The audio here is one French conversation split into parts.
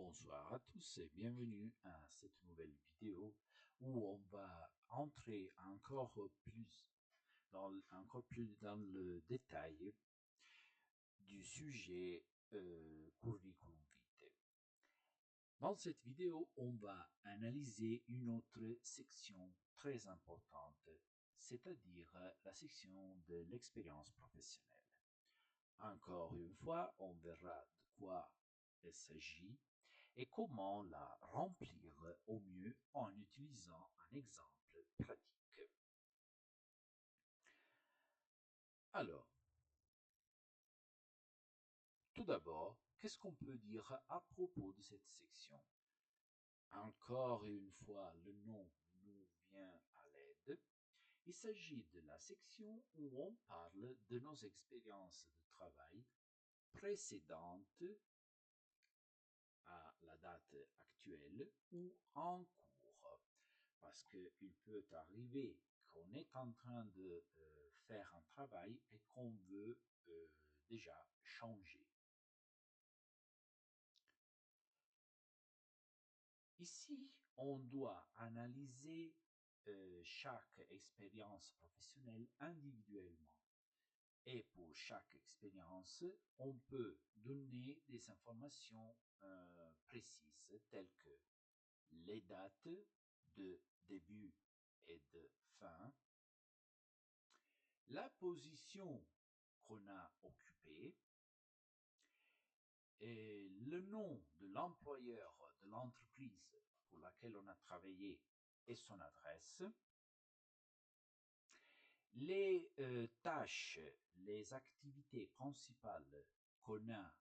Bonsoir à tous et bienvenue à cette nouvelle vidéo où on va entrer encore plus dans le détail du sujet curriculum vitae. Dans cette vidéo, on va analyser une autre section très importante, c'est-à-dire la section de l'expérience professionnelle. Encore une fois, on verra de quoi il s'agit et comment la remplir au mieux en utilisant un exemple pratique. Alors, tout d'abord, qu'est-ce qu'on peut dire à propos de cette section? Encore une fois, le nom nous vient à l'aide. Il s'agit de la section où on parle de nos expériences de travail précédentes à la date actuelle ou en cours. Parce qu'il peut arriver qu'on est en train de faire un travail et qu'on veut déjà changer. Ici, on doit analyser chaque expérience professionnelle individuellement. Et pour chaque expérience, on peut donner des informations précises telles que les dates de début et de fin, la position qu'on a occupée et le nom de l'employeur de l'entreprise pour laquelle on a travaillé et son adresse, les tâches, les activités principales qu'on a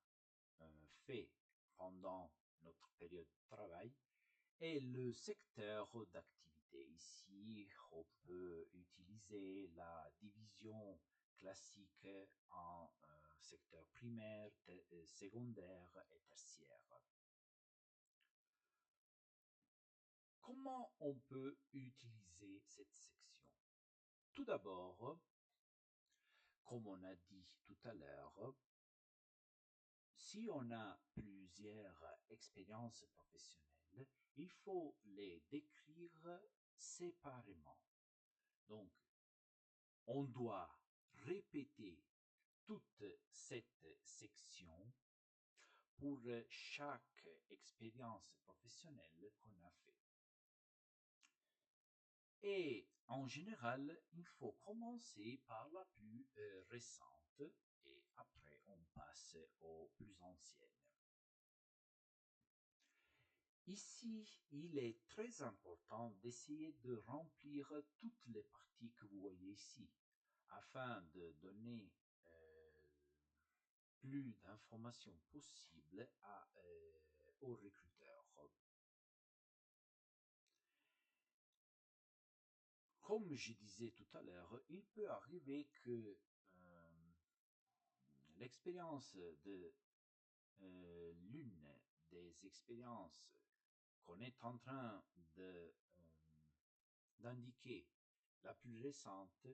fait pendant notre période de travail et le secteur d'activité. Ici, on peut utiliser la division classique en secteur primaire, secondaire et tertiaire. Comment on peut utiliser cette section? Tout d'abord, comme on a dit tout à l'heure, si on a plusieurs expériences professionnelles, il faut les décrire séparément. Donc, on doit répéter toute cette section pour chaque expérience professionnelle qu'on a fait. Et en général, il faut commencer par la plus récente et après on passe aux plus anciennes. Ici, il est très important d'essayer de remplir toutes les parties que vous voyez ici, afin de donner plus d'informations possibles aux recruteurs. Comme je disais tout à l'heure, il peut arriver que l'expérience de l'une des expériences qu'on est en train d'indiquer, la plus récente,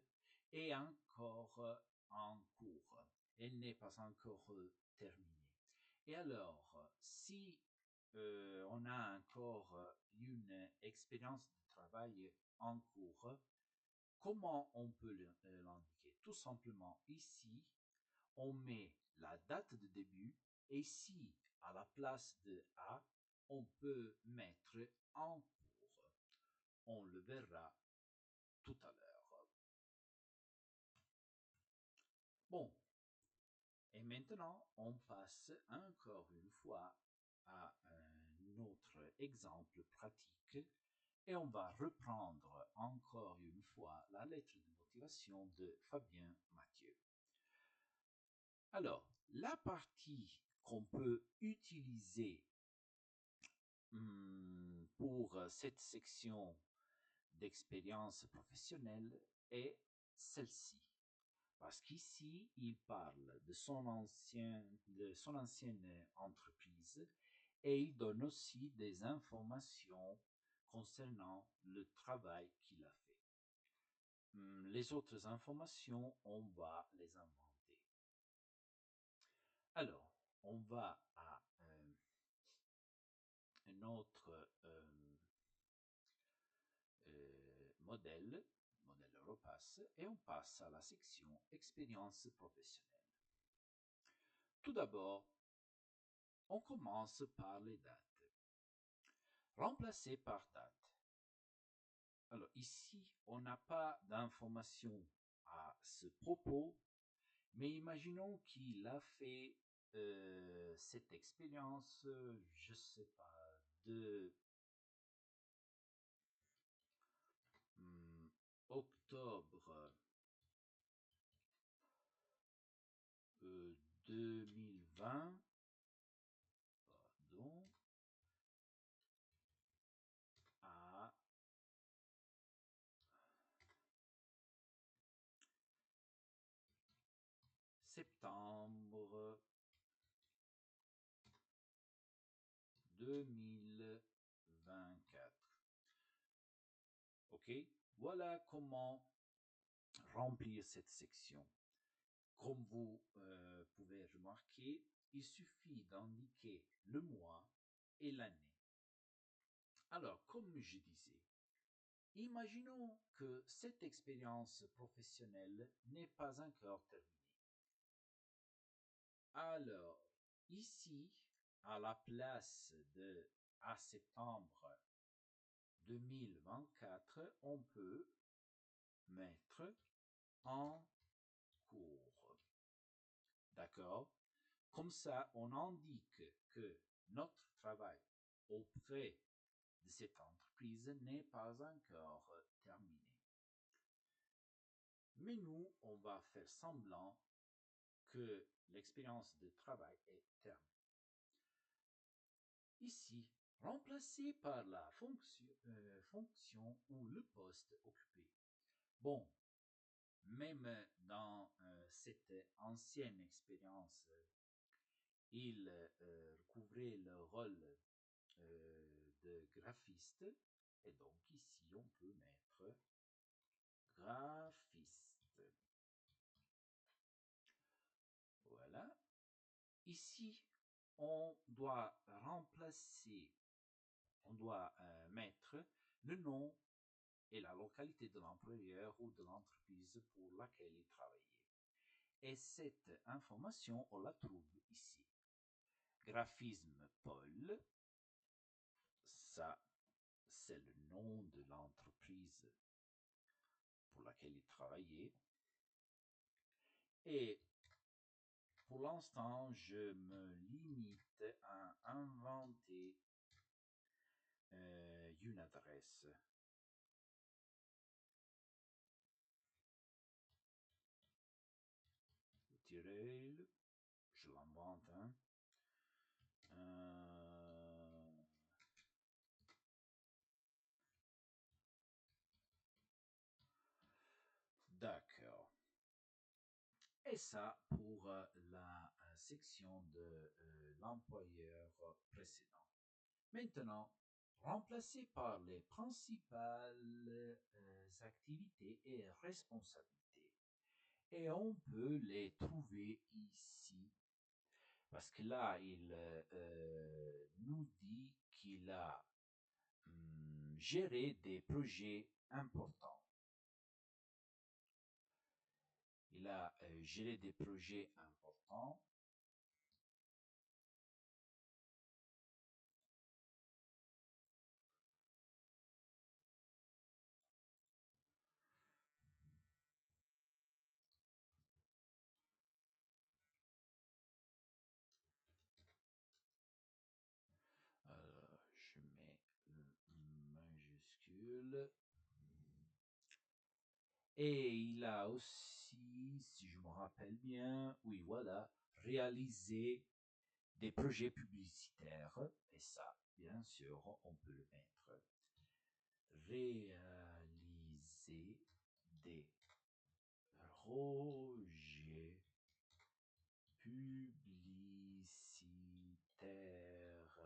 est encore en cours. Elle n'est pas encore terminée. Et alors, si on a encore une expérience de travail en cours, comment on peut l'indiquer? Tout simplement, ici, on met la date de début et ici, à la place de A, on peut mettre en cours. On le verra tout à l'heure. Bon, et maintenant, on passe encore une fois à un autre exemple pratique et on va reprendre encore une fois la lettre de motivation de Fabien Mathieu. Alors, la partie qu'on peut utiliser pour cette section d'expérience professionnelle est celle-ci. Parce qu'ici, il parle de son ancienne entreprise et il donne aussi des informations concernant le travail qu'il a fait. Les autres informations, on va les inventer. Alors, on va à modèle, modèle Europass, et on passe à la section expérience professionnelle. Tout d'abord, on commence par les dates. Remplacées par date. Alors ici, on n'a pas d'informations à ce propos, mais imaginons qu'il a fait cette expérience, je ne sais pas, de octobre 2020, pardon, à septembre 2024. OK? Voilà comment remplir cette section. Comme vous pouvez remarquer, il suffit d'indiquer le mois et l'année. Alors, comme je disais, imaginons que cette expérience professionnelle n'est pas encore terminée. Alors, ici, à la place de à septembre 2024, on peut mettre en cours. D'accord? Comme ça, on indique que notre travail auprès de cette entreprise n'est pas encore terminé. Mais nous, on va faire semblant que l'expérience de travail est terminée. Ici, remplacé par la fonction ou le poste occupé. Bon, même dans cette ancienne expérience, il recouvrait le rôle de graphiste, et donc ici on peut mettre graphiste. Voilà. Ici, on doit mettre le nom et la localité de l'employeur ou de l'entreprise pour laquelle il travaillait. Et cette information, on la trouve ici. Graphisme Paul, ça c'est le nom de l'entreprise pour laquelle il travaillait. Et pour l'instant, je me limite à inventer une adresse. Tirail, je l'invente. Hein. D'accord. Et ça pour la section de l'employeur précédent. Maintenant, remplacé par les principales activités et responsabilités. Et on peut les trouver ici. Parce que là, il nous dit qu'il a géré des projets importants. Il a géré des projets importants. Je mets le majuscule. Et il a aussi, si je me rappelle bien, oui voilà, réalisé des projets publicitaires. Et ça, bien sûr, on peut le mettre. Réaliser des projets publicitaires.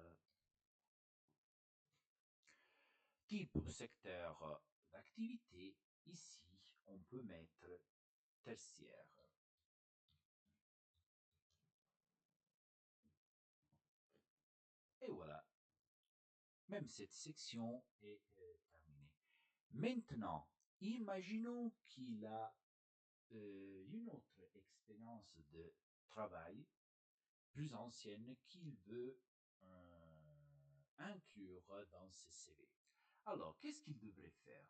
Type secteur d'activité, ici, on peut mettre tertiaire. Et voilà. Même cette section est terminée. Maintenant, Imaginons qu'il a une autre expérience de travail plus ancienne qu'il veut inclure dans ses CV. Alors, qu'est-ce qu'il devrait faire?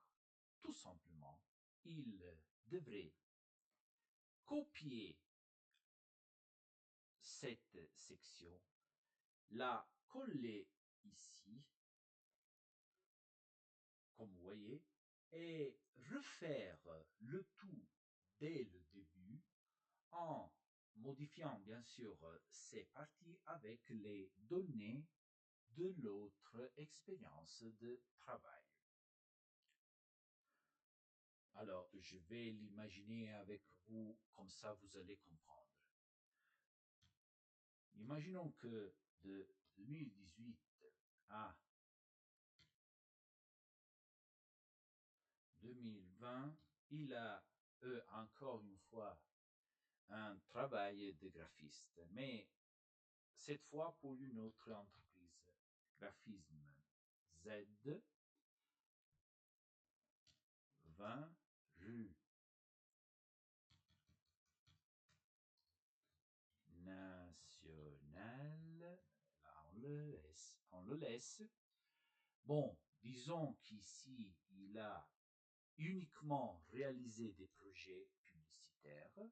Tout simplement, il devrait copier cette section, la coller ici, comme vous voyez, et refaire le tout dès le début en modifiant bien sûr ces parties avec les données de l'autre expérience de travail. Alors, je vais l'imaginer avec vous, comme ça vous allez comprendre. Imaginons que de 2018 à 2020, il a encore une fois un travail de graphiste, mais cette fois pour une autre entreprise, Graphisme Z, 20 rue Nationale. Là, on le laisse. Bon, disons qu'ici, il a uniquement réalisé des projets publicitaires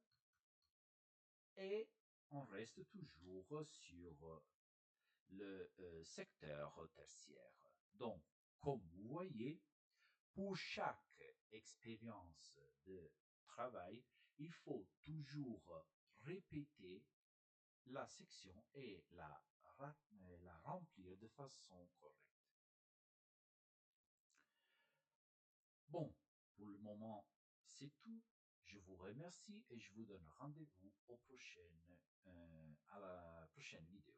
et on reste toujours sur le secteur tertiaire. Donc, comme vous voyez, pour chaque expérience de travail, il faut toujours répéter la section et la remplir de façon correcte. Bon, pour le moment, c'est tout. Je vous remercie et je vous donne rendez-vous à la prochaine vidéo.